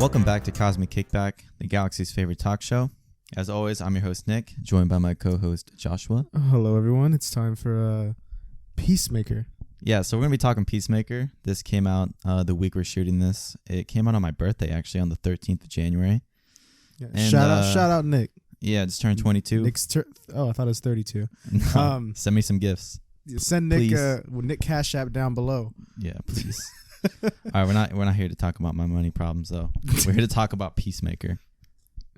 Welcome back to Cosmic Kickback, the galaxy's favorite talk show. As always, I'm your host, Nick, joined by my co-host, Joshua. Hello, everyone. It's time for Peacemaker. Yeah, so we're going to be talking Peacemaker. This came out the week we're shooting this. It came out on my birthday, actually, on the 13th of January. Yeah, And, shout out, Nick. Yeah, just turned 22. I thought it was 32. No, send me some gifts. Send Nick Nick Cash App down below. Yeah, please. All right, we're not here to talk about my money problems, though. We're here to talk about Peacemaker.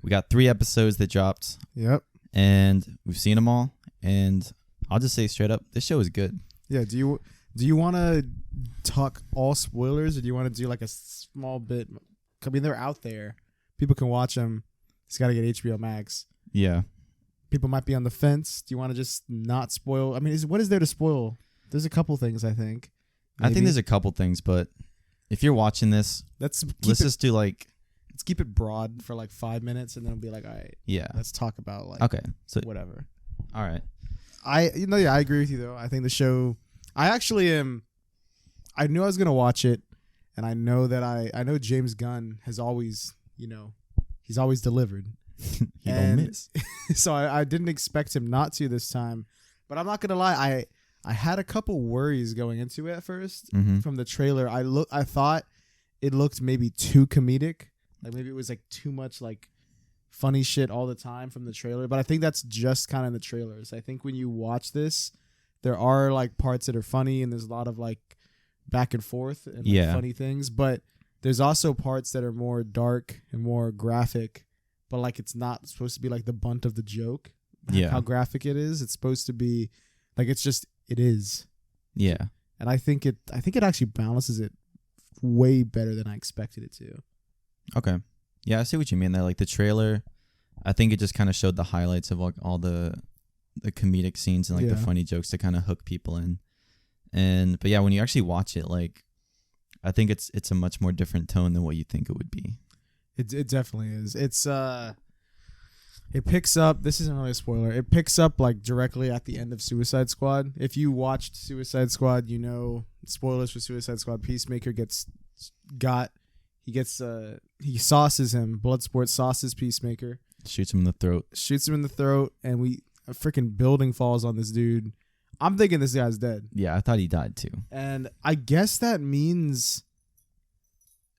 We got 3 episodes that dropped. Yep. And we've seen them all. And I'll just say straight up, this show is good. Yeah. Do you want to talk all spoilers, or do you want to do like a small bit? I mean, they're out there. People can watch them. It's got to get HBOmax. Yeah. People might be on the fence. Do you want to just not spoil? I mean, what is there to spoil? There's a couple things, I think. Maybe. I think there's a couple things, but if you're watching this, let's just do like... Let's keep it broad for like 5 minutes, and then we'll be like, all right, yeah, let's talk about like, okay, so whatever. All right. I agree with you though. I think the show, I knew I was going to watch it, and I know that I know James Gunn has always, he's always delivered. He don't miss. So I didn't expect him not to this time, but I'm not going to lie. I had a couple worries going into it at first from the trailer. I thought it looked maybe too comedic. Like maybe it was like too much like funny shit all the time from the trailer. But I think that's just kind of the trailers. I think when you watch this, there are like parts that are funny, and there's a lot of like back and forth and like funny things. But there's also parts that are more dark and more graphic, but like it's not supposed to be like the bunt of the joke. Yeah. How graphic it is. It's supposed to be like it is. Yeah. And I think it actually balances it way better than I expected it to. Okay. Yeah, I see what you mean there. Like the trailer, I think it just kind of showed the highlights of like all the comedic scenes and like the funny jokes to kind of hook people in. But yeah, when you actually watch it, like I think it's a much more different tone than what you think it would be. It definitely is. It picks up. This isn't really a spoiler. It picks up like directly at the end of Suicide Squad. If you watched Suicide Squad, spoilers for Suicide Squad. Peacemaker he sauces him. Bloodsport sauces Peacemaker. Shoots him in the throat. And a freaking building falls on this dude. I'm thinking this guy's dead. Yeah, I thought he died too. And I guess that means,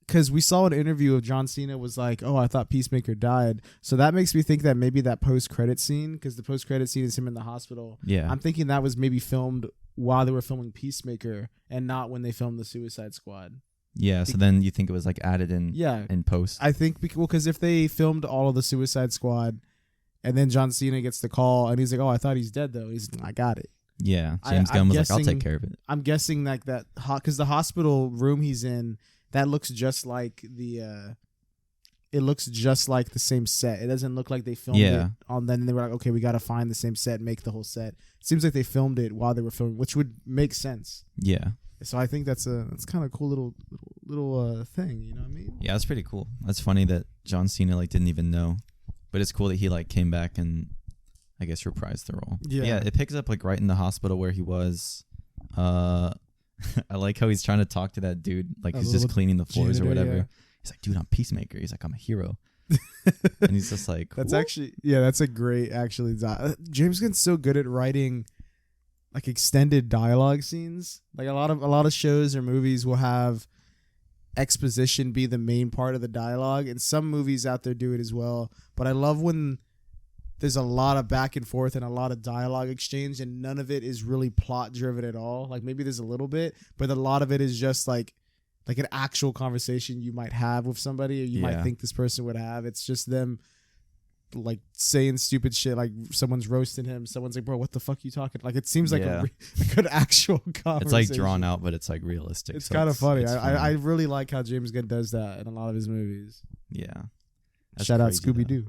because we saw an interview of John Cena was like, oh, I thought Peacemaker died. So that makes me think that maybe that post-credit scene, because the post-credit scene is him in the hospital. Yeah. I'm thinking that was maybe filmed while they were filming Peacemaker and not when they filmed the Suicide Squad. Yeah, so then you think it was like added in in post? I think because if they filmed all of the Suicide Squad and then John Cena gets the call and he's like, oh, I thought he's dead though. I got it. Yeah, James Gunn was like, I'll take care of it. I'm guessing like that, because the hospital room he's in, that looks just like it looks just like the same set. It doesn't look like they filmed it on. Then they were like, okay, we got to find the same set, make the whole set. It seems like they filmed it while they were filming, which would make sense. Yeah. So I think that's kind of a cool little thing. You know what I mean? Yeah, that's pretty cool. That's funny that John Cena like didn't even know, but it's cool that he like came back and I guess reprised the role. Yeah. It picks up like right in the hospital where he was. I like how he's trying to talk to that dude, like he's just cleaning the floors or whatever. Yeah. He's like, dude, I'm Peacemaker. He's like, I'm a hero. And he's just like, that's actually, that's a great James Gunn's so good at writing like extended dialogue scenes. Like a lot of shows or movies will have exposition be the main part of the dialogue, and some movies out there do it as well. But I love when there's a lot of back and forth and a lot of dialogue exchange, and none of it is really plot driven at all. Like maybe there's a little bit, but a lot of it is just like an actual conversation you might have with somebody, or you might think this person would have. It's just them like saying stupid shit, like someone's roasting him, someone's like, bro, what the fuck are you talking? Like it seems like a good actual conversation. It's like drawn out, but it's like realistic. It's kind of funny. I really like how James Gunn does that in a lot of his movies. Yeah. Shout out Scooby-Doo.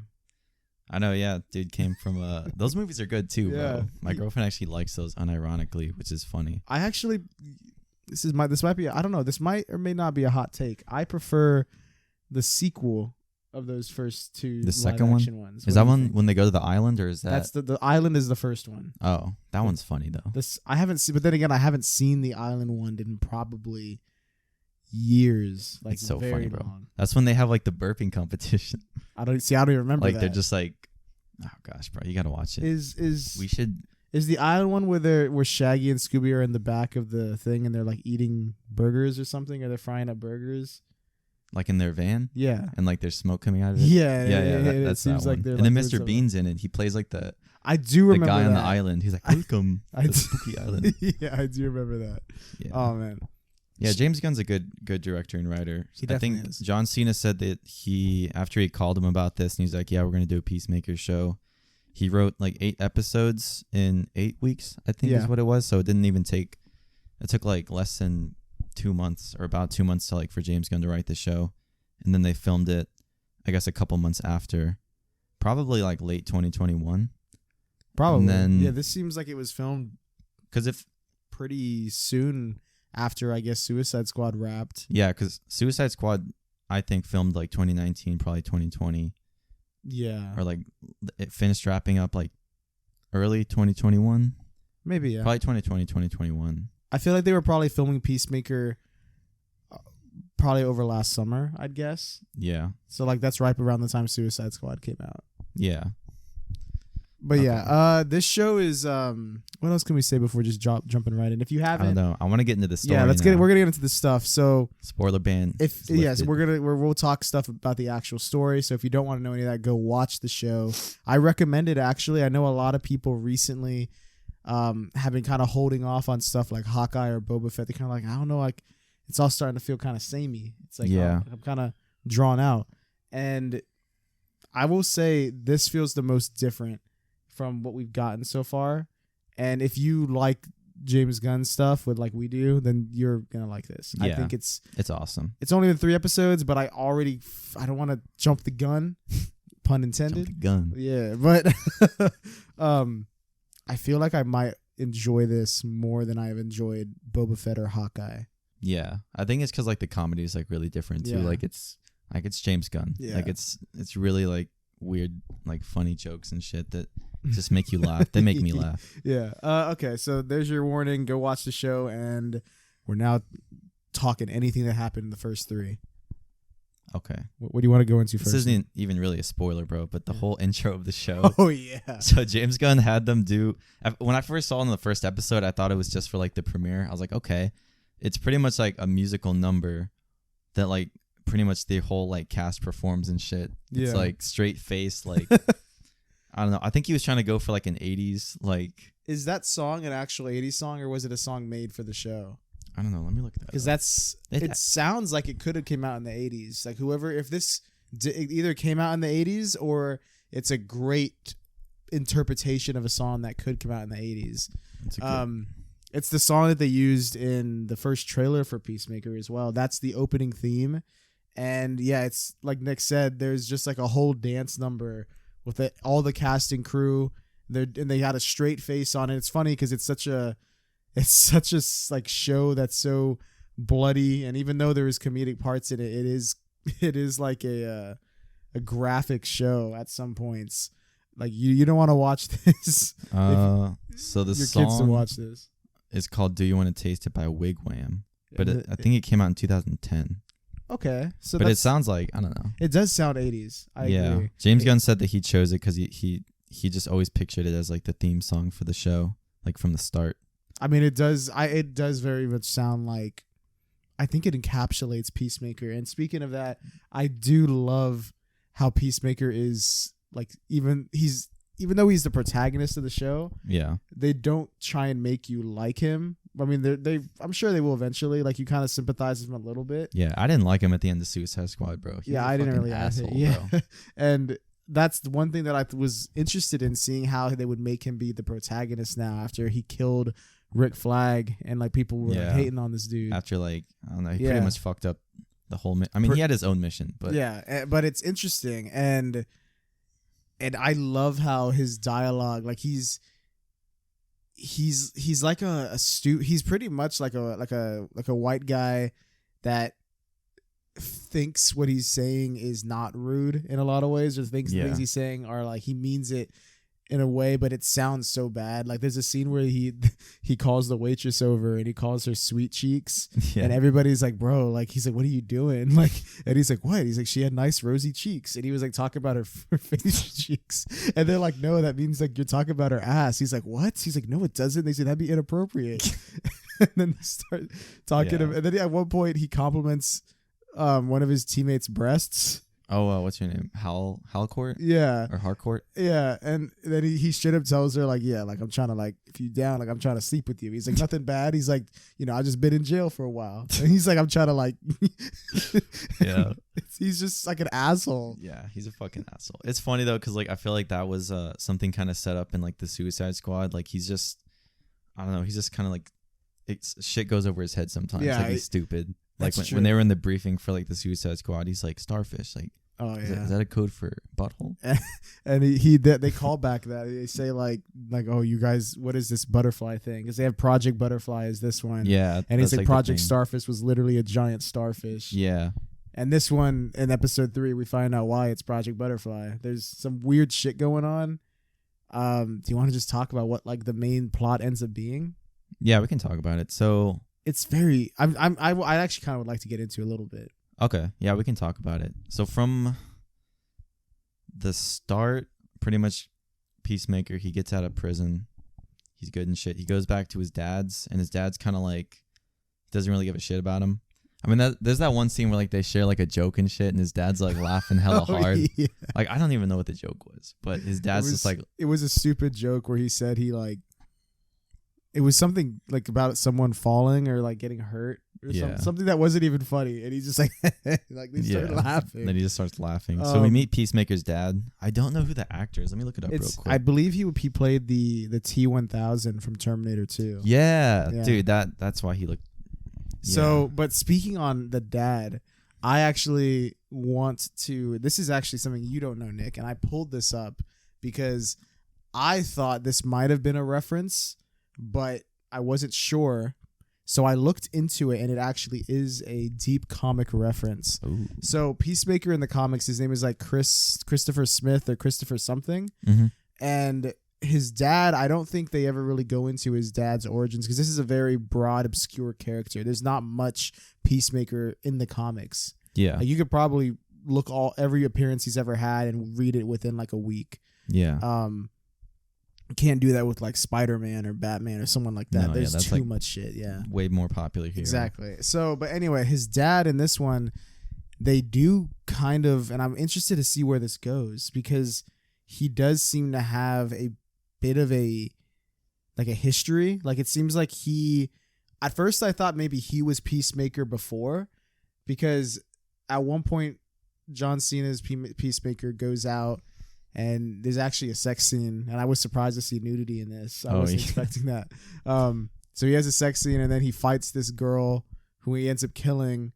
I know, yeah. Dude came from those movies are good too, bro. My girlfriend actually likes those unironically, which is funny. I actually this might be, I don't know, this might or may not be a hot take. I prefer the sequel of those first two. The second one? Ones. Is that one when they go to the island, or is that? That's the island is the first one. Oh, that one's funny though. I haven't seen, but then again, I haven't seen the island one in probably years. Like it's so very funny, bro. long. That's when they have like the burping competition. I don't even remember like that. they're just like, oh gosh, bro, you gotta watch it. Is the island one where Shaggy and Scooby are in the back of the thing and they're like eating burgers or something, or they're frying up burgers? Like in their van? Yeah. And like there's smoke coming out of it? Yeah. That's seems that like one. they're And then like Mr. Bean's in it. He plays like the guy on the island. He's like, welcome to the spooky island. Yeah, I do remember that. Yeah. Oh, man. Yeah, James Gunn's a good director and writer. I think is. John Cena said that after he called him about this, and he's like, yeah, we're going to do a Peacemaker show. He wrote like 8 episodes in 8 weeks, I think is what it was. So it didn't even take, it took like less than 2 months or about 2 months to like for James Gunn to write the show. And then they filmed it, I guess, a couple months after, probably like late 2021. Probably. And then, this seems like it was filmed because pretty soon after, I guess, Suicide Squad wrapped. Yeah, because Suicide Squad, I think, filmed like 2019, probably 2020. Yeah. Or like it finished wrapping up like early 2021. Maybe, yeah. Probably 2020, 2021. I feel like they were probably filming Peacemaker probably over last summer, I'd guess. Yeah. So like that's right around the time Suicide Squad came out. Yeah. But this show is what else can we say before just jumping right in? If you haven't, I don't know. I want to get into the story. Yeah, we're gonna get into the stuff. So spoiler ban. So we'll talk stuff about the actual story. So if you don't want to know any of that, go watch the show. I recommend it actually. I know a lot of people recently have been kind of holding off on stuff like Hawkeye or Boba Fett. They're kind of like, I don't know, like it's all starting to feel kind of samey. It's like, I'm kind of drawn out. And I will say this feels the most different from what we've gotten so far. And if you like James Gunn stuff with like we do, then you're going to like this. Yeah, I think it's awesome. It's only been 3 episodes, but I don't want to jump the gun, pun intended. Jump the gun. Yeah, but I feel like I might enjoy this more than I've enjoyed Boba Fett or Hawkeye. Yeah, I think it's because like the comedy is like really different too. Like it's James Gunn. Yeah. Like it's really like weird, like funny jokes and shit that just make you laugh. They make me laugh. Yeah. Okay. So there's your warning. Go watch the show, and we're now talking anything that happened in the first 3. Okay. What do you want to go into first? This isn't even really a spoiler, bro, but the whole intro of the show. Oh, yeah. So James Gunn had them do... When I first saw it in the first episode, I thought it was just for, like, the premiere. I was like, okay. It's pretty much, like, a musical number that, like, pretty much the whole, like, cast performs and shit. It's, like, straight face, like... I don't know. I think he was trying to go for, like, an 80s, like... Is that song an actual 80s song, or was it a song made for the show? I don't know. Let me look at that. Because it sounds like it could have came out in the 80s. Like if this it either came out in the 80s or it's a great interpretation of a song that could come out in the 80s. It's the song that they used in the first trailer for Peacemaker as well. That's the opening theme. And yeah, it's like Nick said, there's just like a whole dance number with all the cast and crew. And they had a straight face on it. It's funny because it's such a like show that's so bloody, and even though there is comedic parts in it, it is like a graphic show at some points. Like you don't want to watch this. So the song kids to watch this is called "Do You Want to Taste It" by Wigwam, but I think it came out in 2010. Okay, so but it sounds like, I don't know. It does sound 80s. I agree. James Gunn said that he chose it because he just always pictured it as like the theme song for the show, like from the start. I mean, it does very much sound like, I think it encapsulates Peacemaker. And speaking of that, I do love how Peacemaker is like, even though he's the protagonist of the show, they don't try and make you like him. I mean, I'm sure they will eventually. Like, you kind of sympathize with him a little bit. Yeah, I didn't like him at the end of Suicide Squad, bro. I didn't really asshole, bro. And that's the one thing that I was interested in, seeing how they would make him be the protagonist now after he killed Rick Flag, and like people were like, hating on this dude after, like, I don't know, he pretty much fucked up the whole he had his own mission, but but it's interesting, and I love how his dialogue, like he's like he's pretty much like a white guy that thinks what he's saying is not rude in a lot of ways, or thinks the things he's saying are like, he means it in a way, but it sounds so bad. Like there's a scene where he calls the waitress over and he calls her sweet cheeks, and everybody's like, bro, like he's like, what are you doing? Like, and he's like, what? He's like, she had nice rosy cheeks, and he was like talking about her face cheeks, and they're like, no, that means like you're talking about her ass. He's like, what? He's like, no, it doesn't. They said that'd be inappropriate. And then they start talking to him, and then at one point he compliments one of his teammates' breasts. Oh, what's your name? Halcourt? Yeah. Or Harcourt? Yeah. And then he straight up tells her, like, yeah, like, I'm trying to, like, if you down, like, I'm trying to sleep with you. He's like, nothing bad. He's like, you know, I just been in jail for a while. And he's like, I'm trying to, like, yeah. He's just like an asshole. Yeah, he's a fucking asshole. It's funny, though, because, like, I feel like that was something kind of set up in, like, the Suicide Squad. Like, he's just, I don't know, he's just kind of, like, shit goes over his head sometimes. Yeah. Like, he's stupid. Like when they were in the briefing for like the Suicide Squad, he's like starfish. Like, oh yeah, is that a code for butthole? And they call back that they say like oh you guys, what is this butterfly thing? Because they have Project Butterfly as this one. Yeah, and he's like Project Starfish was literally a giant starfish. Yeah, and this one in episode 3 we find out why it's Project Butterfly. There's some weird shit going on. Do you want to just talk about what like the main plot ends up being? Yeah, we can talk about it. So. It's very. I actually kind of would like to get into a little bit. Okay, yeah, we can talk about it. So from the start, pretty much, Peacemaker, he gets out of prison. He's good and shit. He goes back to his dad's, and his dad's kind of like doesn't really give a shit about him. I mean, there's that one scene where like they share like a joke and shit, and his dad's like laughing hella hard. Yeah. Like I don't even know what the joke was, but his dad's just like it was a stupid joke where he said he like. It was something like about someone falling or like getting hurt or something that wasn't even funny. And he's just like, like they start laughing. Then he just starts laughing. So we meet Peacemaker's dad. I don't know who the actor is. Let me look it up real quick. I believe he played the T-1000 from Terminator 2. Yeah. Dude, that's why he looked. Yeah. So, but speaking on the dad, I actually want to, this is actually something you don't know, Nick. And I pulled this up because I thought this might have been a reference, but I wasn't sure. So I looked into it, and it actually is a deep comic reference. Ooh. So Peacemaker in the comics, his name is like Christopher Smith or Christopher something. Mm-hmm. And his dad, I don't think they ever really go into his dad's origins because this is a very broad, obscure character. There's not much Peacemaker in the comics. Yeah. Like you could probably look every appearance he's ever had and read it within like a week. Yeah. Can't do that with like Spider-Man or Batman or someone like that. No, there's too like much shit. Yeah. Way more popular here. Exactly. So, but anyway, his dad in this one, they do kind of, and I'm interested to see where this goes because he does seem to have a bit of a history. Like it seems like at first I thought maybe he was Peacemaker before because at one point John Cena's Peacemaker goes out and there's actually a sex scene, and I was surprised to see nudity in this. I wasn't expecting that. So he has a sex scene, and then he fights this girl who he ends up killing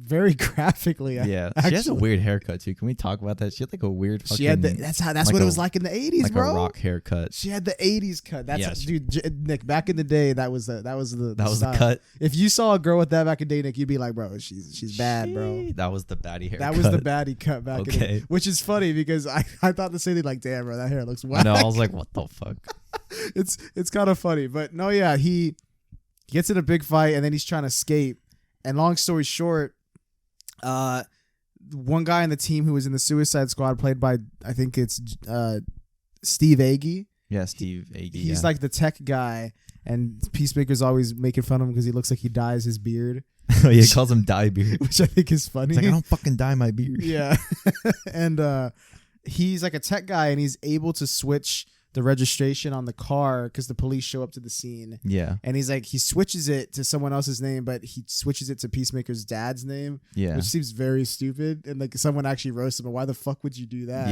very graphically. Yeah, actually. She has a weird haircut too. Can we talk about that? She had like a weird fucking... She had that's like what it was like in the 80s, like bro. Like a rock haircut. She had the 80s cut. That's dude, Nick, back in the day, that was the cut. If you saw a girl with that back in the day, Nick, you'd be like, bro, she's bad, bro. That was the baddie haircut. That was the baddie cut back in the day. Which is funny because I thought the same thing, like, damn, bro, that hair looks whack. I know, I was like, what the fuck? It's kind of funny. But no, yeah, he gets in a big fight and then he's trying to escape. And long story short, one guy on the team who was in the Suicide Squad, played by I think it's Steve Agee. Yeah, Steve Agee. He's like the tech guy, and Peacemaker's always making fun of him because he looks like he dyes his beard. Oh yeah, he calls him dye beard, which I think is funny. He's like, I don't fucking dye my beard. Yeah, and he's like a tech guy, and he's able to switch the registration on the car because the police show up to the scene. Yeah. And he's like, he switches it to someone else's name, but he switches it to Peacemaker's dad's name. Yeah. Which seems very stupid. And like someone actually roasts him, why the fuck would you do that?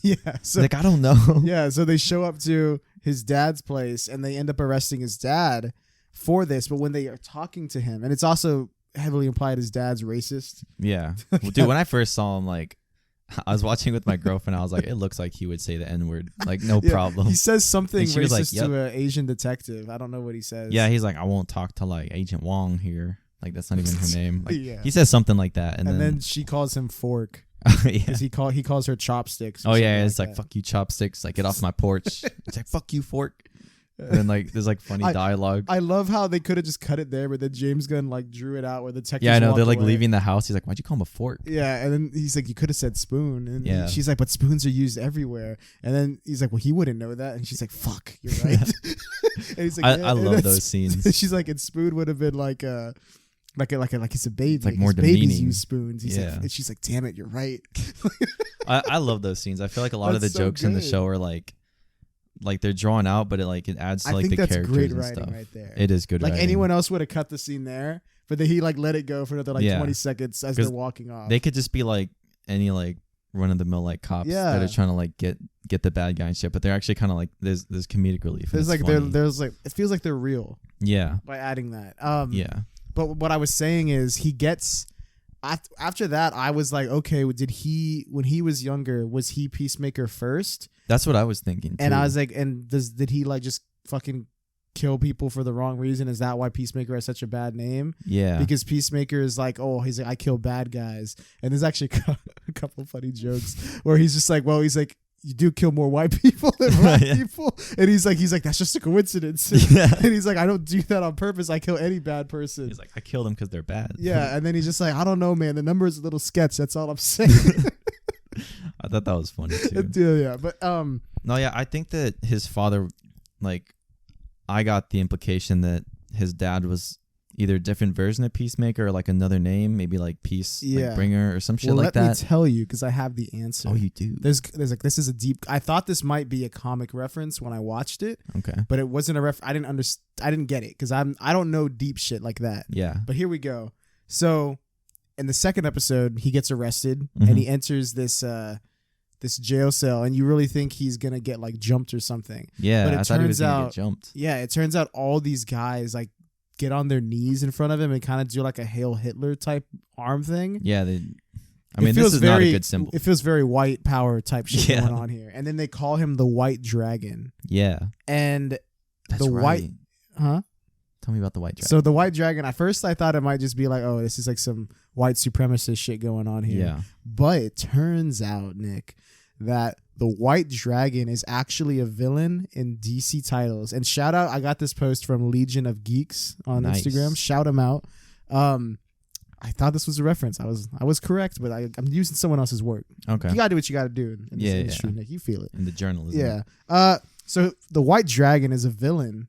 Yeah. Yeah. So like, I don't know. Yeah. So they show up to his dad's place and they end up arresting his dad for this. But when they are talking to him, and it's also heavily implied his dad's racist. Yeah. Well, dude, when I first saw him, like, I was watching with my girlfriend. I was like, it looks like he would say the N-word. Like, no problem. He says something racist like, yep. to an Asian detective. I don't know what he says. Yeah, he's like, I won't talk to, like, Agent Wong here. Like, that's not even her name. Like, yeah. He says something like that. And then she calls him Fork. because he calls her chopsticks. Oh yeah, it's like fuck you chopsticks, like get off my porch. It's like fuck you fork. And then like there's like funny dialogue. I love how they could have just cut it there, but then James Gunn like drew it out where the detective. Yeah, I know. They're like leaving the house. He's like, "Why'd you call him a fork?" Yeah, and then he's like, "You could have said spoon." And she's like, "But spoons are used everywhere." And then he's like, "Well, he wouldn't know that." And she's like, "Fuck, you're right." And he's like, I love those scenes. She's like, "And spoon would have been like it's a baby. It's like more babies demeaning. use spoons." He's like, and she's like, "Damn it, you're right." I love those scenes. I feel like a lot of the jokes in the show are like they're drawn out, but it adds to like the characters great and writing stuff. Right there. It is good. Like writing. anyone else would have cut the scene there, but then he like let it go for another 20 seconds as they're walking off. They could just be like any like run of the mill like cops that are trying to like get the bad guy and shit, but they're actually kind of like there's comedic relief. There's like there's like it feels like they're real. Yeah. By adding that. But what I was saying is he gets. After that, I was like, okay, when he was younger, was he Peacemaker first? That's what I was thinking too. And I was like, did he like just fucking kill people for the wrong reason? Is that why Peacemaker has such a bad name? Yeah. Because Peacemaker is like, he's like, I kill bad guys. And there's actually a couple of funny jokes where he's just like, you do kill more white people than black people. And he's like, that's just a coincidence. And he's like, I don't do that on purpose. I kill any bad person. He's like, I kill them because they're bad. Yeah. And then he's just like, I don't know, man. The number is a little sketch. That's all I'm saying. I thought that was funny too. Yeah. But, no, yeah. I think that his father, like, I got the implication that his dad was either a different version of Peacemaker or like another name, maybe like Peace like Bringer or some shit like that. Let me tell you, because I have the answer. Oh, you do? There's like, this is a deep. I thought this might be a comic reference when I watched it. Okay. But it wasn't a I didn't understand. I didn't get it because I don't know deep shit like that. Yeah. But here we go. So in the second episode, he gets arrested and he enters this jail cell, and you really think he's gonna get like jumped or something. Yeah. But I thought he was gonna get jumped. Yeah. It turns out all these guys like get on their knees in front of him and kind of do like a Hail Hitler type arm thing. Yeah, this is not a good symbol. It feels very white power type shit going on here. And then they call him the White Dragon. Yeah. And that's white... Huh? Tell me about the White Dragon. So the White Dragon, at first I thought it might just be like, oh, this is like some white supremacist shit going on here. Yeah. But it turns out, Nick, that the White Dragon is actually a villain in DC titles. And shout out, I got this post from Legion of Geeks on Instagram. Shout him out. I thought this was a reference. I was correct, but I'm using someone else's work. Okay. You gotta do what you gotta do in this industry, Nick. You feel it. In the journalism. Yeah. So the White Dragon is a villain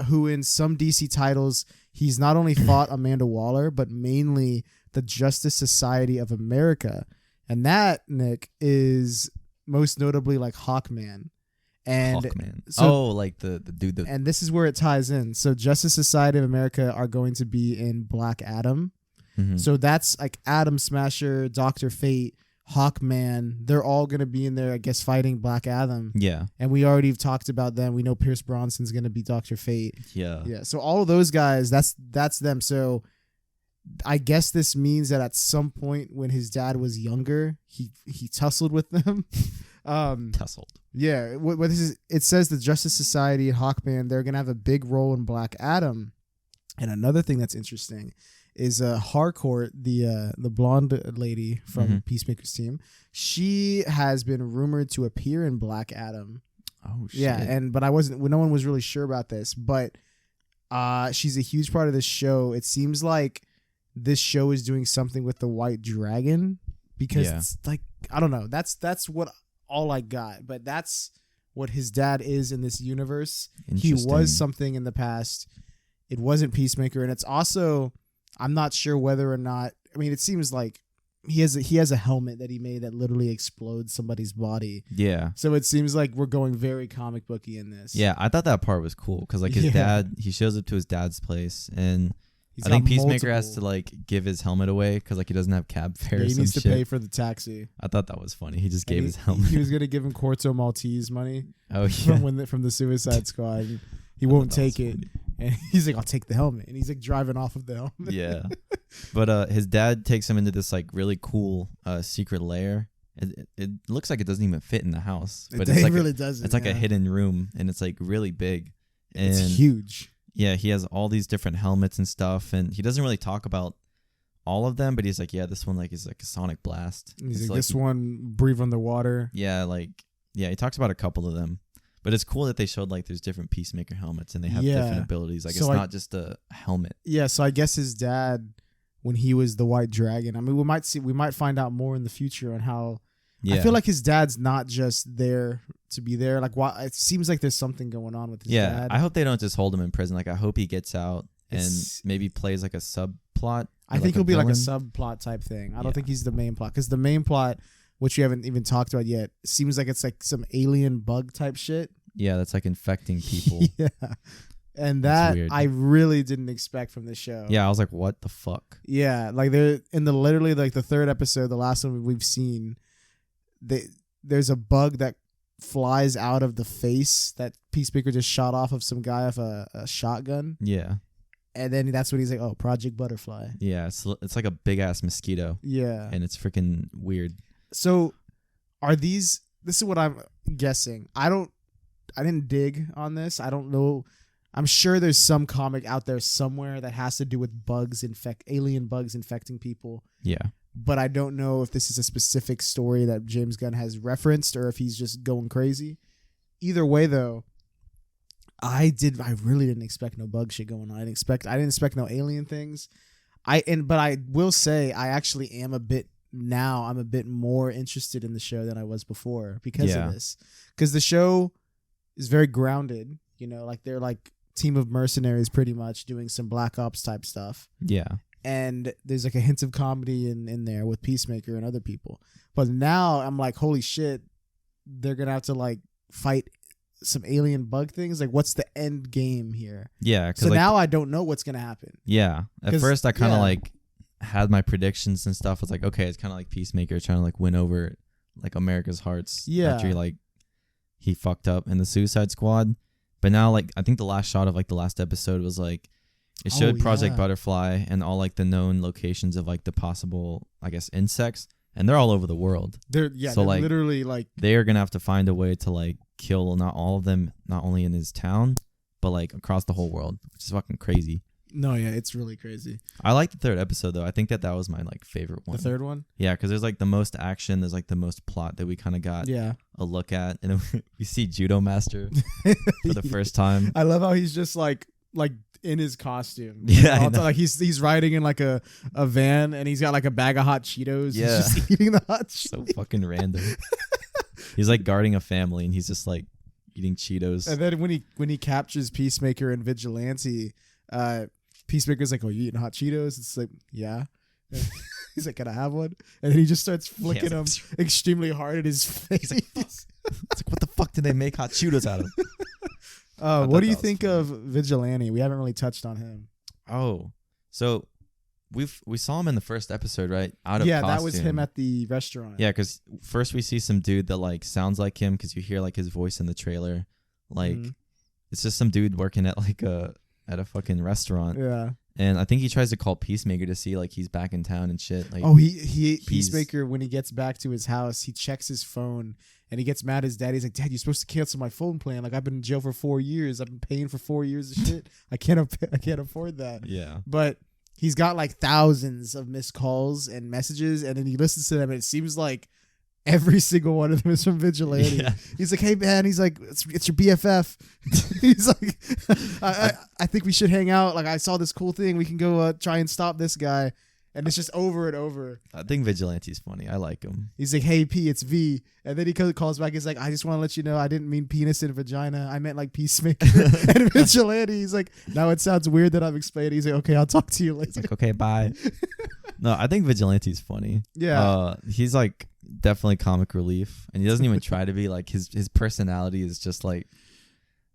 who in some DC titles, he's not only fought Amanda Waller, but mainly the Justice Society of America. And that, Nick, is most notably like Hawkman. And Hawkman. So, like the dude. And this is where it ties in. So Justice Society of America are going to be in Black Adam. Mm-hmm. So that's like Atom Smasher, Dr. Fate, Hawkman. They're all going to be in there, I guess, fighting Black Adam. Yeah. And we already talked about them. We know Pierce Bronson's going to be Dr. Fate. Yeah. Yeah. So all of those guys, that's them. So I guess this means that at some point when his dad was younger, he tussled with them. Tussled. Yeah. What this is, it says the Justice Society and Hawkman, they're gonna have a big role in Black Adam. And another thing that's interesting is Harcourt, the blonde lady from Peacemaker's team. She has been rumored to appear in Black Adam. Oh shit. Yeah, but no one was really sure about this, but she's a huge part of this show. It seems like this show is doing something with the White Dragon because it's like, I don't know. That's what all I got, but that's what his dad is in this universe. He was something in the past. It wasn't Peacemaker, and it's also, I'm not sure whether or not, I mean, it seems like he has a helmet that he made that literally explodes somebody's body. Yeah. So it seems like we're going very comic booky in this. Yeah, I thought that part was cool because like his dad, he shows up to his dad's place, and I think Peacemaker has to like give his helmet away because like he doesn't have cab fare. Yeah, he needs to pay for the taxi. I thought that was funny. He just gave his helmet. He was gonna give him Corto Maltese money. Oh yeah. From the Suicide Squad. And he won't take it, and he's like, "I'll take the helmet," and he's like driving off of the helmet. Yeah, but his dad takes him into this like really cool secret lair. It looks like it doesn't even fit in the house, but it like really doesn't. It's like a hidden room, and it's like really big. It's huge. Yeah, he has all these different helmets and stuff, and he doesn't really talk about all of them, but he's like, yeah, this one like is like a sonic blast. He's like, this one breathe underwater. Yeah, like he talks about a couple of them. But it's cool that they showed like there's different Peacemaker helmets and they have different abilities. Like it's not just a helmet. Yeah, so I guess his dad, when he was the White Dragon, I mean, we might find out more in the future on how. Yeah. I feel like his dad's not just there to be there. Like, it seems like there's something going on with his dad. I hope they don't just hold him in prison. Like, I hope he gets out and maybe plays like a subplot. I think he'll be like a subplot type thing. I don't think he's the main plot, because the main plot, which we haven't even talked about yet, seems like it's like some alien bug type shit. Yeah, that's like infecting people. Yeah. And that I really didn't expect from this show. Yeah, I was like, what the fuck? Yeah, like they're in the literally like the third episode, the last one we've seen, there's a bug that flies out of the face that Peacemaker just shot off of some guy with a shotgun. Yeah. And then that's when he's like, oh, Project Butterfly. Yeah, it's like a big ass mosquito. Yeah. And it's freaking weird. So this is what I'm guessing. I didn't dig on this. I don't know. I'm sure there's some comic out there somewhere that has to do with alien bugs infecting people. Yeah. But I don't know if this is a specific story that James Gunn has referenced or if he's just going crazy. Either way, though, I really didn't expect no bug shit going on. I didn't expect no alien things. But I will say I actually am a bit more interested in the show than I was before because of this. Because the show is very grounded, like they're like team of mercenaries pretty much doing some Black Ops type stuff. Yeah. And there's like a hint of comedy in there with Peacemaker and other people. But now I'm like, holy shit, they're going to have to like fight some alien bug things. Like, what's the end game here? Yeah. So now I don't know what's going to happen. Yeah. At first I kind of like had my predictions and stuff. I was like, okay, it's kind of like Peacemaker trying to like win over like America's hearts. Yeah. After he fucked up in the Suicide Squad. But now like I think the last shot of like the last episode was like, it showed Project Butterfly and all like the known locations of like the possible, I guess, insects, and they're all over the world. They're like literally like they are gonna have to find a way to like kill not all of them, not only in his town, but like across the whole world, which is fucking crazy. No, yeah, it's really crazy. I like the third episode though. I think that was my like favorite one. The third one? Yeah, because there's like the most action. There's like the most plot that we kind of got a look at, and then we see Judo Master for the first time. I love how he's just like in his costume. Yeah, like he's riding in like a van and he's got like a bag of hot Cheetos. Yeah, he's just eating the hot Cheetos. So fucking random. He's like guarding a family and he's just like eating Cheetos. And then when he captures Peacemaker and Vigilante, Peacemaker's like, "Oh, you eating hot Cheetos?" It's like, "Yeah." He's like, "Can I have one?" And then he just starts flicking them extremely hard at his face. He's like, it's like, what the fuck did they make hot Cheetos out of? What do you think of Vigilante? We haven't really touched on him. Oh, so we saw him in the first episode, right? Out of costume. That was him at the restaurant. Yeah, because first we see some dude that like sounds like him because you hear like his voice in the trailer. Like it's just some dude working at like at a fucking restaurant. Yeah. And I think he tries to call Peacemaker to see like he's back in town and shit. Like, Peacemaker, when he gets back to his house, he checks his phone and he gets mad at his dad. He's like, "Dad, you're supposed to cancel my phone plan. Like, I've been in jail for 4 years. I've been paying for 4 years of shit. I can't afford that." Yeah. But he's got like thousands of missed calls and messages, and then he listens to them, and it seems like every single one of them is from Vigilante. Yeah. He's like, "Hey man," he's like, it's your BFF. He's like, I think we should hang out. Like, I saw this cool thing. We can go try and stop this guy. And it's just over and over. I think Vigilante's funny. I like him. He's like, "Hey P, it's V." And then he calls back. He's like, "I just want to let you know I didn't mean penis and vagina. I meant like Peacemaker." And Vigilante, he's like, "Now it sounds weird that I'm explaining." He's like, "Okay, I'll talk to you later." He's like, "Okay, bye." No, I think Vigilante's funny. Yeah. He's like definitely comic relief. And he doesn't even try to be. Like his personality is just like,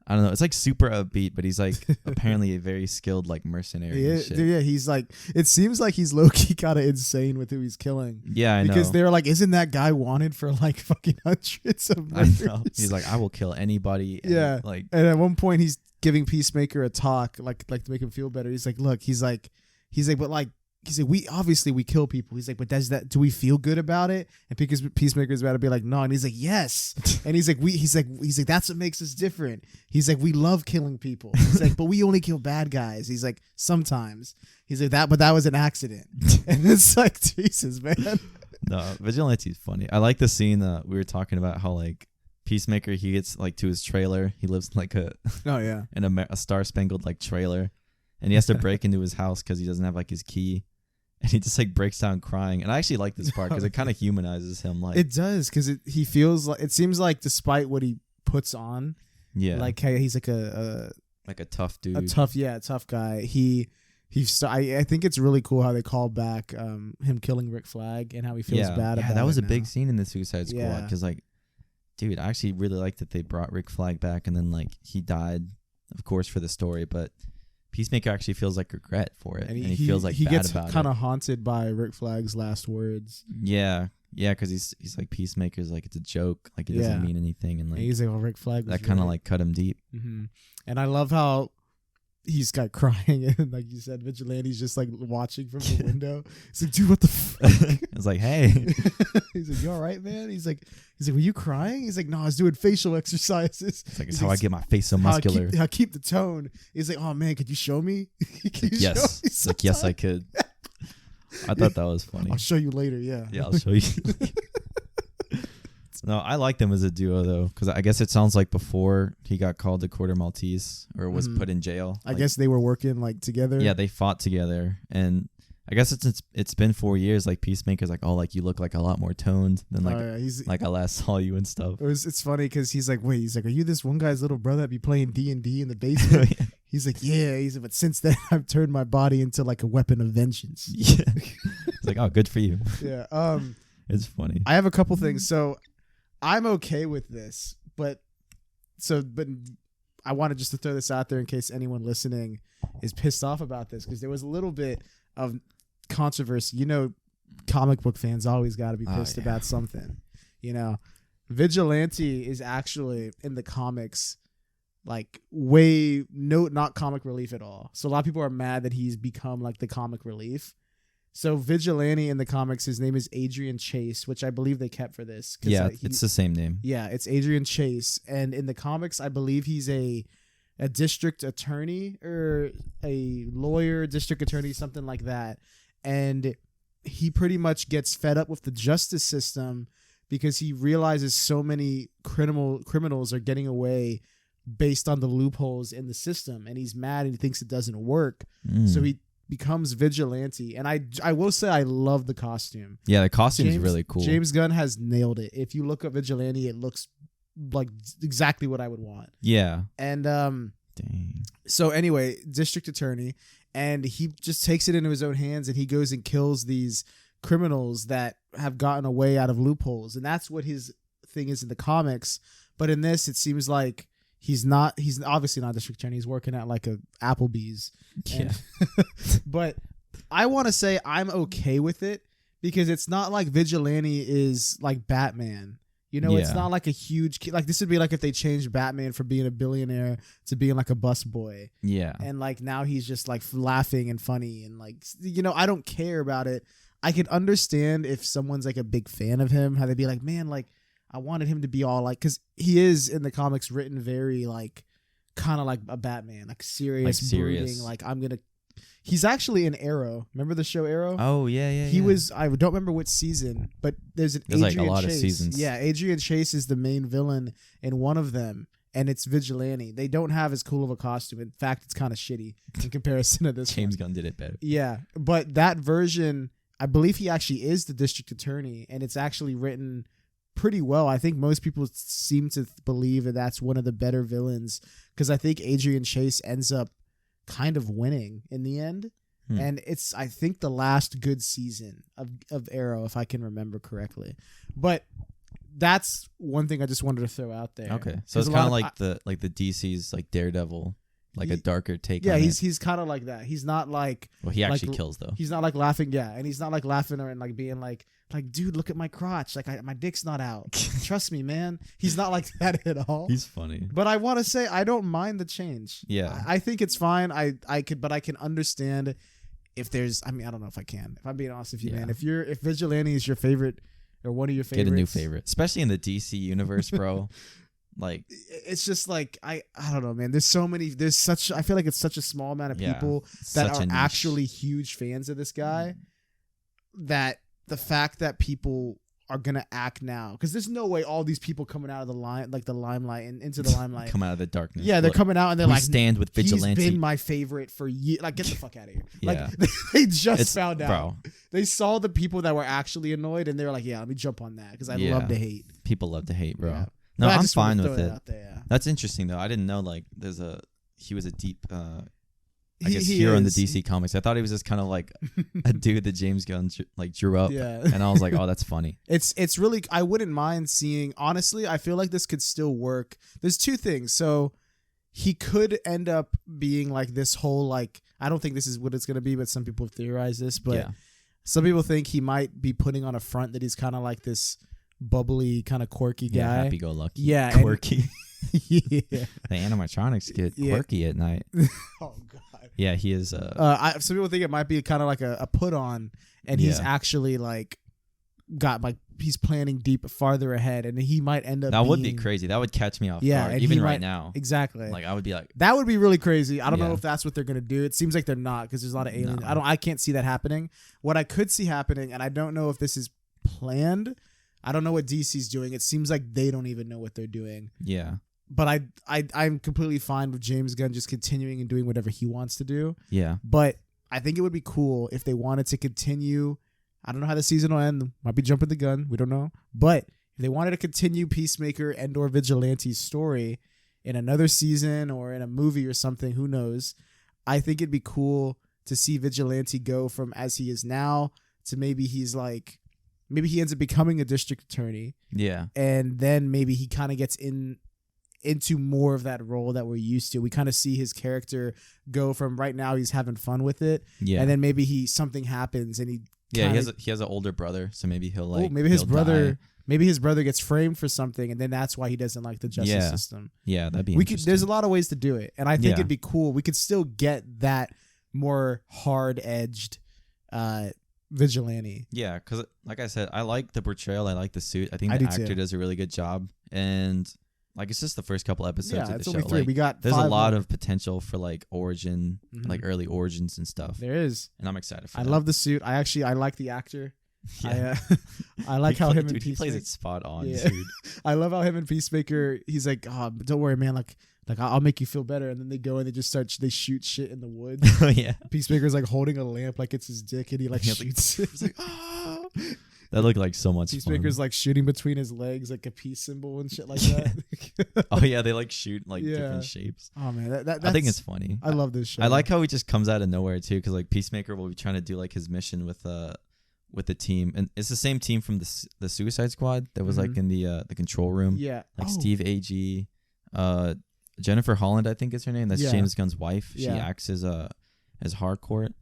I don't know. It's like super upbeat, but he's like apparently a very skilled like mercenary. Yeah, he's like, it seems like he's low key kind of insane with who he's killing. Yeah, I know. Because they're like, "Isn't that guy wanted for like fucking hundreds of murders?" I know. He's like, "I will kill anybody." And and at one point he's giving Peacemaker a talk, like to make him feel better. He's like, "Look," he's like, "But like, we kill people. He's like, but do we feel good about it? And Peacemaker's about to be like, no. And he's like, yes. And he's like, he's like, that's what makes us different. He's like, we love killing people. He's like, but we only kill bad guys. He's like, sometimes. He's like, but that was an accident. And it's like, Jesus, man. No, Vigilante's funny. I like the scene we were talking about how like Peacemaker, he gets like to his trailer. He lives in like in a star-spangled like trailer. And he has to break into his house because he doesn't have like his key. And he just like breaks down crying. And I actually like this part because it kind of humanizes him. Like it does, because he feels like, it seems like despite what he puts on, like hey, he's like a tough dude, a tough guy. I think it's really cool how they call back him killing Rick Flag and how he feels bad about it. That was a big scene in the Suicide Squad because like, dude, I actually really liked that they brought Rick Flag back and then like he died, of course, for the story, but Peacemaker actually feels like regret for it, and he feels like he bad gets about it. Kind of haunted by Rick Flag's last words. Yeah, because he's like, Peacemaker's like, it's a joke, like it doesn't mean anything, and like he's like, oh, Rick Flag was that kind of like cut him deep. Mm-hmm. And I love how he's got crying and like you said, Vigilante's just like watching from the window. He's like, dude, what the fuck? It's like, hey. He's like, you all right, man? He's like, were you crying? He's like, no, I was doing facial exercises. It's like, it's how I get my face so muscular. I keep the tone. He's like, oh man, could you show me? Yes. It's like, yes, I could. I thought that was funny. I'll show you later. Yeah, I'll show you. No, I like them as a duo though, because I guess it sounds like before he got called the Quarter Maltese or was put in jail. I guess they were working like together. Yeah, they fought together, and I guess it's been 4 years. Like Peacemaker's like, oh, like you look like a lot more toned than like I last saw you and stuff. It's funny because he's like, wait, are you this one guy's little brother that be playing D&D in the basement? He's like, yeah. He's like, but since then I've turned my body into like a weapon of vengeance. Yeah, it's like, oh, good for you. Yeah. It's funny. I have a couple things. So I'm okay with this, but I wanted just to throw this out there in case anyone listening is pissed off about this, because there was a little bit of controversy. You know, comic book fans always got to be pissed about something. You know, Vigilante is actually in the comics like not comic relief at all. So a lot of people are mad that he's become like the comic relief. So Vigilante in the comics, his name is Adrian Chase, which I believe they kept for this. Yeah, it's the same name. Yeah, it's Adrian Chase. And in the comics, I believe he's a district attorney or a lawyer, district attorney, something like that. And he pretty much gets fed up with the justice system because he realizes so many criminals are getting away based on the loopholes in the system. And he's mad and he thinks it doesn't work. So he becomes Vigilante, and I will say I love the costume. Yeah, the costume is really cool. James Gunn has nailed it. If you look up Vigilante, it looks like exactly what I would want. Yeah. And dang. So anyway, district attorney, and he just takes it into his own hands, and he goes and kills these criminals that have gotten away out of loopholes, and that's what his thing is in the comics. But in this, it seems like he's obviously not district attorney. He's working at like a Applebee's. Yeah. But I want to say I'm okay with it because it's not like Vigilante is like Batman. You know, it's not like a huge, like this would be like if they changed Batman from being a billionaire to being like a busboy. Yeah. And like now he's just like laughing and funny and like, you know, I don't care about it. I can understand if someone's like a big fan of him, how they'd be like, man, like I wanted him to be all like, because he is in the comics written very like, kind of like a Batman, like serious, brooding, like he's actually in Arrow. Remember the show Arrow? Oh yeah. He was, I don't remember which season, but there's Adrian like a lot Chase. of seasons. Yeah, Adrian Chase is the main villain in one of them, and it's Vigilante. They don't have as cool of a costume. In fact, it's kind of shitty in comparison to this. James Gunn did it better. Yeah, but that version, I believe he actually is the district attorney, and it's actually written pretty well. I think most people seem to believe that that's one of the better villains, because I think Adrian Chase ends up kind of winning in the end. And it's, I think, the last good season of Arrow, if I can remember correctly. But that's one thing I just wanted to throw out there. Okay, so it's kind of like the DC's like Daredevil, like a darker take. Yeah, on he's kind of like that. He's not like, well, he actually kills though. He's not like laughing, and he's not like laughing or and like being like, dude, look at my crotch, like my dick's not out. Trust me, man. He's not like that at all. He's funny. But I want to say I don't mind the change. Yeah, I think it's fine. I can understand if there's, I mean, I don't know if I can. If I'm being honest with you, man, if Vigilante is your favorite or one of your favorites, get a new favorite, especially in the DC universe, bro. Like, it's just like I don't know, man. There's so many. I feel like it's such a small amount of people that are actually huge fans of this guy. That the fact that people are gonna act now, because there's no way all these people coming out of the limelight and into the limelight, come out of the darkness. Yeah, they're coming out and they're like, stand with Vigilante. He's been my favorite for years. Like, get the fuck out of here. Like, they just found out. Bro. They saw the people that were actually annoyed and they were like, yeah, let me jump on that because I love to hate. People love to hate, bro. Yeah. No, I'm fine with it. That's interesting though. I didn't know like he was a deep I guess hero in the DC comics. I thought he was just kind of like a dude that James Gunn like drew up. Yeah. And I was like, oh, that's funny. It's really, I wouldn't mind seeing, honestly, I feel like this could still work. There's two things. So he could end up being like this whole, like, I don't think this is what it's going to be, but some people have theorized this, but some people think he might be putting on a front that he's kind of like this bubbly, kind of quirky guy. Yeah, happy-go-lucky. Yeah. Quirky. The animatronics get quirky at night. Oh, God. Yeah, he is. Some people think it might be kind of like a put on, and he's actually like he's planning deep farther ahead, and he might end up. That would be crazy. That would catch me off guard, even right now. Exactly. Like I would be like, that would be really crazy. I don't know if that's what they're gonna do. It seems like they're not, because there's a lot of aliens. No. I can't see that happening. What I could see happening, and I don't know if this is planned. I don't know what DC's doing. It seems like they don't even know what they're doing. Yeah. But I'm completely fine with James Gunn just continuing and doing whatever he wants to do. Yeah. But I think it would be cool if they wanted to continue. I don't know how the season will end. Might be jumping the gun. We don't know. But if they wanted to continue Peacemaker and or Vigilante's story in another season or in a movie or something, who knows? I think it'd be cool to see Vigilante go from as he is now to maybe he ends up becoming a district attorney. Yeah. And then maybe he kind of gets into more of that role that we're used to. We kind of see his character go from right now he's having fun with it, and then maybe something happens and he has an older brother, so maybe he'll like maybe his brother gets framed for something, and then that's why he doesn't like the justice system. Yeah, that'd be interesting. There's a lot of ways to do it, and I think it'd be cool. We could still get that more hard edged Vigilante. Yeah, because like I said, I like the portrayal. I like the suit. I think the actor does a really good job, and like it's just the first couple episodes of the show. Like, we got there's a lot of potential for like origin, like early origins and stuff. There is, and I'm excited for that. I love the suit. I like the actor. Yeah. I like how him and Peacemaker, he plays it spot on. Yeah. Dude. I love how him and Peacemaker. He's like, oh, don't worry, man. Like I'll make you feel better. And then they go and they just they shoot shit in the woods. Oh yeah. Peacemaker's like holding a lamp like it's his dick, and he like shoots. He's like, oh. That looked like so much Peacemaker's fun. like shooting between his legs like a peace symbol and shit like that. Oh yeah, they like shoot like different shapes. Oh man, I think it's funny. I love this show. I like how he just comes out of nowhere too, because like Peacemaker will be trying to do like his mission with the team, and it's the same team from the Suicide Squad that was like in the control room. Yeah, like Steve Agee, Jennifer Holland, I think is her name. That's James Gunn's wife. She acts as Harcourt,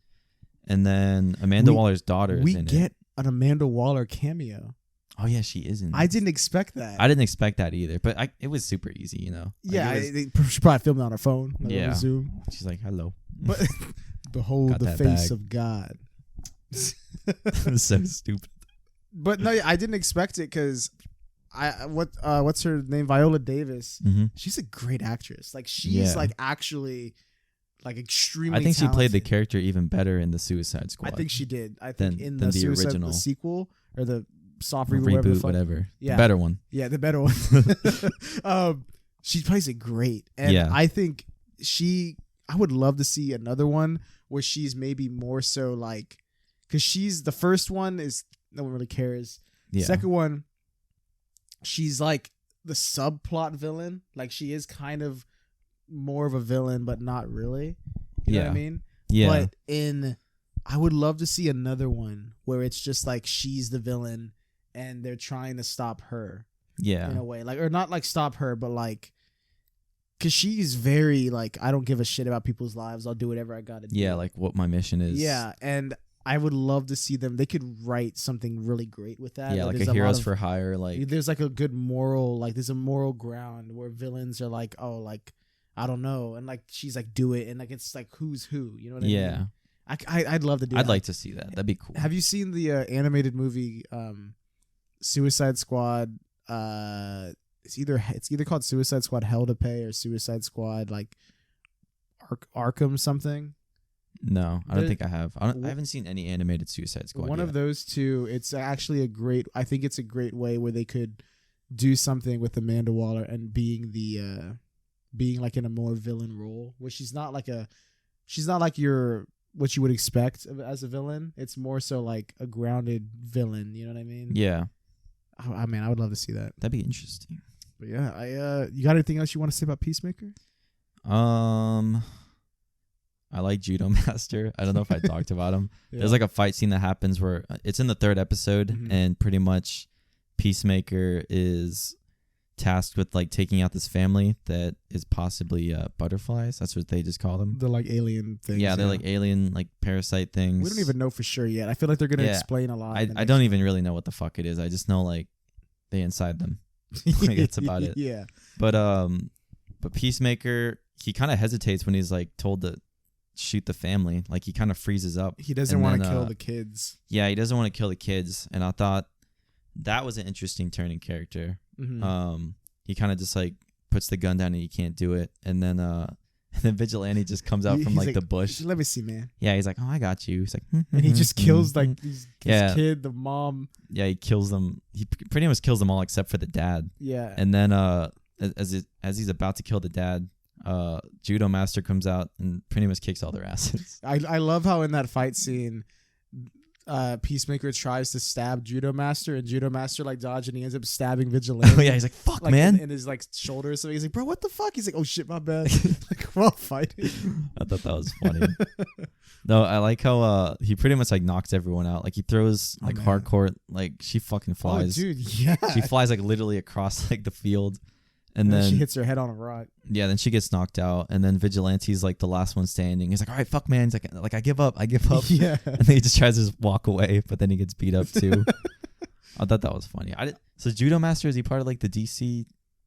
and then Amanda Waller's daughter is in it. An Amanda Waller cameo. Oh yeah, she is in. I didn't expect that. I didn't expect that either, but it was super easy, you know. Like she probably filmed it on her phone. Yeah, Zoom. She's like, "Hello." But behold the face of God. So stupid. But no, I didn't expect it because what's her name? Viola Davis. Mm-hmm. She's a great actress. Like she's like actually. Like extremely I think talented. She played the character even better in the Suicide Squad. I think she did. I think in the original, the sequel or the soft reboot, whatever. Yeah, the better one. Yeah, the better one. She plays it great, and I think I would love to see another one where she's maybe more so like, because she's the first one is no one really cares. Yeah. Second one, she's like the subplot villain. Like she is kind of more of a villain, but not really. You know what I mean? Yeah. But I would love to see another one where it's just like she's the villain and they're trying to stop her. Yeah. In a way. Like, or not like stop her, but like, because she's very like, I don't give a shit about people's lives. I'll do whatever I gotta do. Yeah, like what my mission is. Yeah. And I would love to see them. They could write something really great with that. Yeah, like a Heroes for Hire. Like there's like a good moral, like there's a moral ground where villains are like, oh, like, I don't know, and like she's like, do it, and like it's like who's who, you know what I mean? I'd love to do. I'd like to see that. That'd be cool. Have you seen the animated movie Suicide Squad? It's either called Suicide Squad Hell to Pay or Suicide Squad like Arkham something. No, I don't think I have. I haven't seen any animated Suicide Squad. One of those two. It's actually I think it's a great way where they could do something with Amanda Waller and being like in a more villain role, where she's not like what you would expect as a villain. It's more so like a grounded villain. You know what I mean? Yeah. I mean, I would love to see that. That'd be interesting. But yeah, you got anything else you want to say about Peacemaker? I like Judo Master. I don't know if I talked about him. Yeah. There's like a fight scene that happens where it's in the 3rd episode, and pretty much Peacemaker is tasked with like taking out this family that is possibly butterflies. That's what they just call them. The like alien things. Yeah, they're like alien like parasite things. We don't even know for sure yet. I feel like they're gonna explain a lot. I don't even really know what the fuck it is. I just know like they inside them. Like, that's about it. Yeah. But Peacemaker, he kind of hesitates when he's like told to shoot the family. Like he kind of freezes up. He doesn't want to kill the kids. Yeah, he doesn't want to kill the kids. And I thought that was an interesting turn in character. Mm-hmm. He kind of just like puts the gun down and he can't do it. And then Vigilante just comes out from like the bush. Let me see, man. Yeah, he's like, oh, I got you. He's like, and he just kills like his kid, the mom. Yeah, he kills them. He pretty much kills them all except for the dad. Yeah. And then as he's about to kill the dad, Judo Master comes out and pretty much kicks all their asses. I love how in that fight scene, Peacemaker tries to stab Judo Master, and Judo Master like dodge, and he ends up stabbing Vigilante. Oh yeah, he's like, "Fuck, like, man!" in his like shoulder. So he's like, "Bro, what the fuck?" He's like, "Oh shit, my bad." Like, we're all fighting. I thought that was funny. No, I like how he pretty much like knocks everyone out. Like he throws like hardcore. Like she fucking flies. Oh, dude, yeah. She flies like literally across like the field. And then she hits her head on a rock. Yeah, then she gets knocked out, and then Vigilante's like the last one standing. He's like, "All right, fuck, man." He's like, I give up. Yeah. And then he just tries to just walk away, but then he gets beat up too. I thought that was funny. So Judo Master, is he part of like the DC?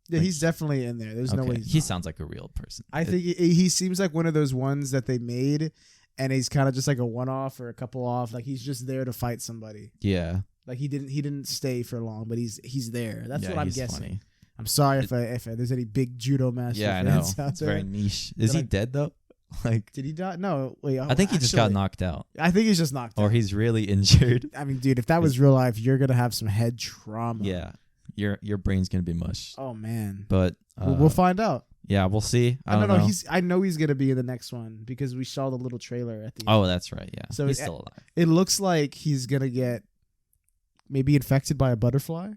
Yeah, he's definitely in there. There's no way he sounds like a real person. I think he seems like one of those ones that they made, and he's kind of just like a one-off or a couple off. Like he's just there to fight somebody. Yeah. Like he didn't stay for long, but he's there. That's what I'm guessing. Funny. I'm sorry if there's any big Judo Master fans out it's there. Very niche. Is he dead though? Like, did he die? No, wait. I think he just got knocked out. I think he's just knocked out. Or he's really injured. I mean, dude, if that was real life, you're gonna have some head trauma. Yeah, your brain's gonna be mush. Oh man. But we'll find out. Yeah, we'll see. I don't know. I know he's gonna be in the next one because we saw the little trailer at the end. Oh, that's right. Yeah. So he's still alive. It looks like he's gonna get maybe infected by a butterfly.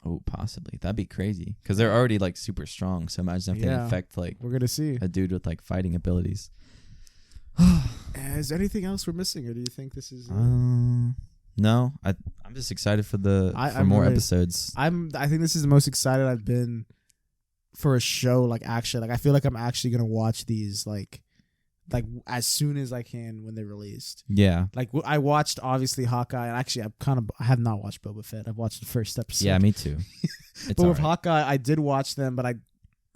Oh, possibly. That'd be crazy because they're already like super strong. So imagine if they infect like we're gonna see a dude with like fighting abilities. Is there anything else we're missing, or do you think this is? No, I'm just excited for more episodes. I think this is the most excited I've been for a show. Like actually, like I feel like I'm actually gonna watch these like as soon as I can when they're released. Yeah. Like I watched obviously Hawkeye, and actually I have not watched Boba Fett. I've watched the first episode. Yeah, me too. But with Hawkeye, I did watch them, but I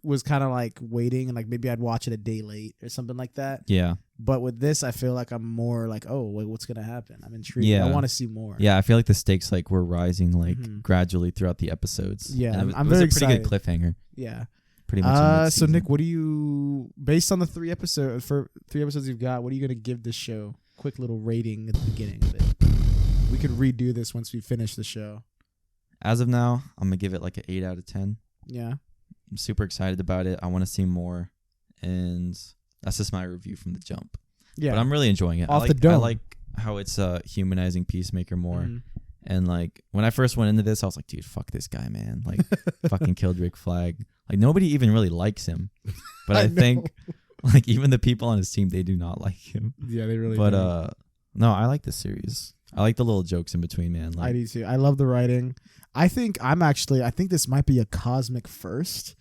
was kind of like waiting, and like maybe I'd watch it a day late or something like that. Yeah. But with this, I feel like I'm more like, oh, wait, what's gonna happen? I'm intrigued. Yeah. I want to see more. Yeah, I feel like the stakes like were rising like gradually throughout the episodes. Yeah, I'm very excited. It was a pretty good cliffhanger. Yeah. Pretty much. So Nick, what do you, based on the 3 episodes you've got, what are you gonna give this show? Quick little rating at the beginning of it. We could redo this once we finish the show. As of now, I'm gonna give it like an 8 out of 10. Yeah. I'm super excited about it. I want to see more, and that's just my review from the jump. Yeah, but I'm really enjoying it. Off the dome. I like how it's humanizing Peacemaker more. And like when I first went into this, I was like, dude, fuck this guy, man. Like, fucking killed Rick Flag. Like nobody even really likes him, but I think like even the people on his team, they do not like him. Yeah, they really. But no, I like this series. I like the little jokes in between, man. Like, I do too. I love the writing. I think this might be a cosmic first.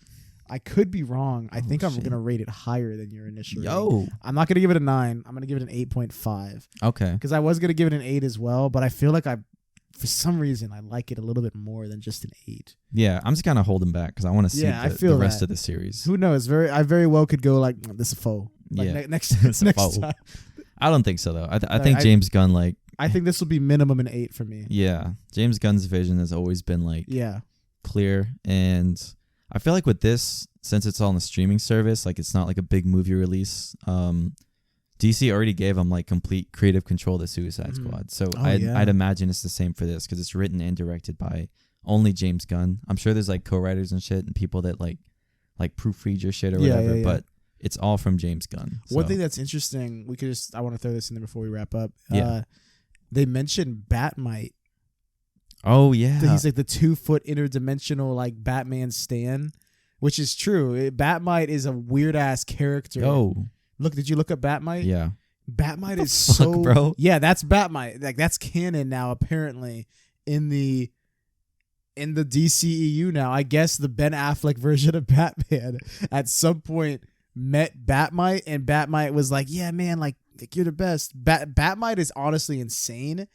I could be wrong. I think I'm going to rate it higher than your initial rating. I'm not going to give it a 9. I'm going to give it an 8.5. Okay. Because I was going to give it an 8 as well, but I feel like for some reason, I like it a little bit more than just an 8. Yeah, I'm just kind of holding back because I want to see the rest of the series. Who knows? I very well could go like, this is a foe. Like, yeah. Next time. I don't think so though. I think James Gunn like. I think this will be minimum an 8 for me. Yeah, James Gunn's vision has always been like clear, and I feel like with this, since it's all on the streaming service, like it's not like a big movie release. DC already gave him like complete creative control of the Suicide Squad, so I'd imagine it's the same for this because it's written and directed by only James Gunn. I'm sure there's like co-writers and shit and people that like proofread your shit or whatever, but it's all from James Gunn. So. One thing that's interesting, I want to throw this in there before we wrap up. They mentioned Batmite. Oh yeah, he's like the 2-foot interdimensional like Batman Stan, which is true. Batmite is a weird ass character. Oh, look! Did you look up Batmite? Yeah, Batmite is so bro. Yeah, that's Batmite. Like that's canon now apparently in the DCEU now. I guess the Ben Affleck version of Batman at some point met Batmite, and Batmite was like, "Yeah, man, like you're the best." Batmite is honestly insane.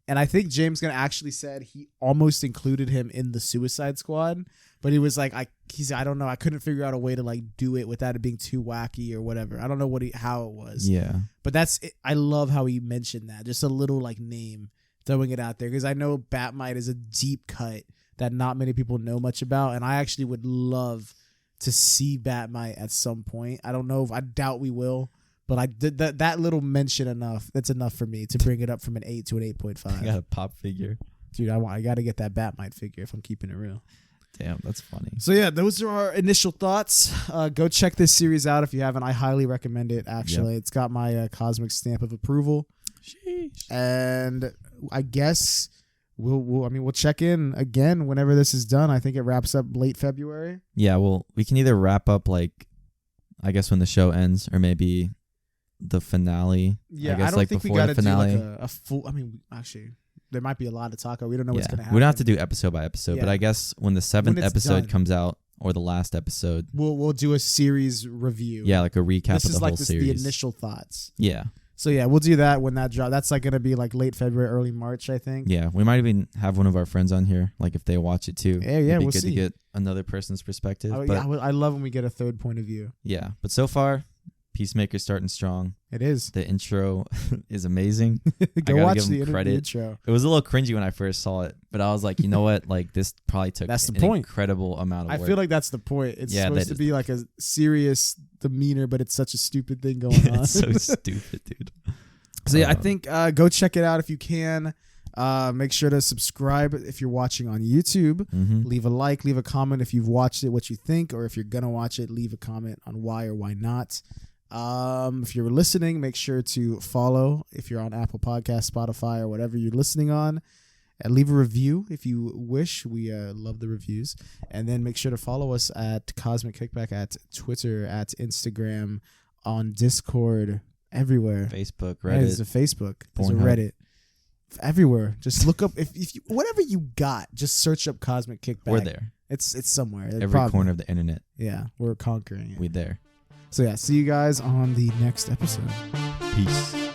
And I think James Gunn actually said he almost included him in the Suicide Squad, but he was like, I don't know, I couldn't figure out a way to like do it without it being too wacky or whatever. I don't know how it was. Yeah. But that's it. I love how he mentioned that. Just a little like name, throwing it out there, because I know Batmite is a deep cut that not many people know much about, and I actually would love to see Batmite at some point. I don't know. I doubt we will. But I did that little mention enough. That's enough for me to bring it up from an 8 to an 8.5. I got a pop figure, dude. I got to get that Batmite figure if I'm keeping it real. Damn, that's funny. So yeah, those are our initial thoughts. Go check this series out if you haven't. I highly recommend it. Actually, It's got my cosmic stamp of approval. Sheesh. And I guess we'll check in again whenever this is done. I think it wraps up late February. Yeah, well, we can either wrap up like, I guess when the show ends, or maybe the finale. Yeah, I guess, don't like think we before got to the do finale. like a full. I mean, actually, there might be a lot to talk about. We don't know what's going to happen. We don't have to do episode by episode, but I guess when the 7th episode comes out, or the last episode, we'll do a series review. Yeah, like a recap of the whole series. This is like the initial thoughts. Yeah. So yeah, we'll do that when that drops. That's like going to be like late February, early March, I think. Yeah, we might even have one of our friends on here, like if they watch it too. Yeah, it'd be we'll good see. to get another person's perspective. I love when we get a third point of view. Yeah, but so far, Peacemaker's starting strong. It is. The intro is amazing. Go watch the intro. It was a little cringy when I first saw it, but I was like, you know what? Like this probably took that's the point. Incredible amount of work. I feel like that's the point. It's supposed to be like a serious demeanor, but it's such a stupid thing going on. It's so stupid, dude. So yeah, I think go check it out if you can. Make sure to subscribe if you're watching on YouTube. Mm-hmm. Leave a like, leave a comment if you've watched it, what you think, or if you're gonna watch it, leave a comment on why or why not. If you're listening, make sure to follow if you're on Apple Podcasts, Spotify, or whatever you're listening on, and leave a review if you wish. We love the reviews. And then make sure to follow us at Cosmic Kickback at Twitter, at Instagram, on Discord, everywhere. Facebook, Reddit. Yeah, there's a Facebook. There's a Reddit. Everywhere. Just look up if you whatever you got, just search up Cosmic Kickback. We're there. It's somewhere. Every corner of the internet. Yeah, we're conquering it. We're there. So yeah, see you guys on the next episode. Peace.